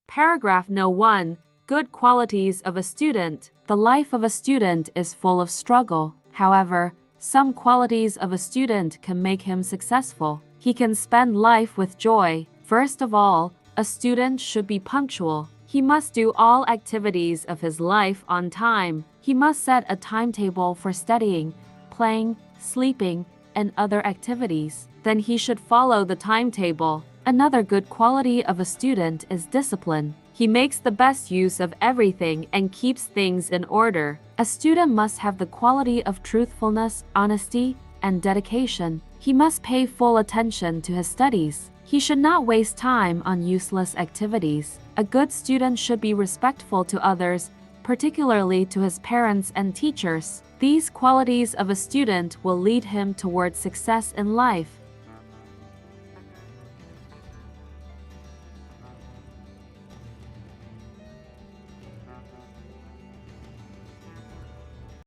Paragraph No. 1. Good qualities of a student. The life of a student is full of struggle. However, some qualities of a student can make him successful. He can spend life with joy. First of all, a student should be punctual. He must do all activities of his life on time. He must set a timetable for studying, playing, sleeping, and other activities. Then he should follow the timetable. Another good quality of a student is discipline. He makes the best use of everything and keeps things in order. A student must have the quality of truthfulness, honesty, and dedication. He must pay full attention to his studies. He should not waste time on useless activities. A good student should be respectful to others, particularly to his parents and teachers. These qualities of a student will lead him towards success in life.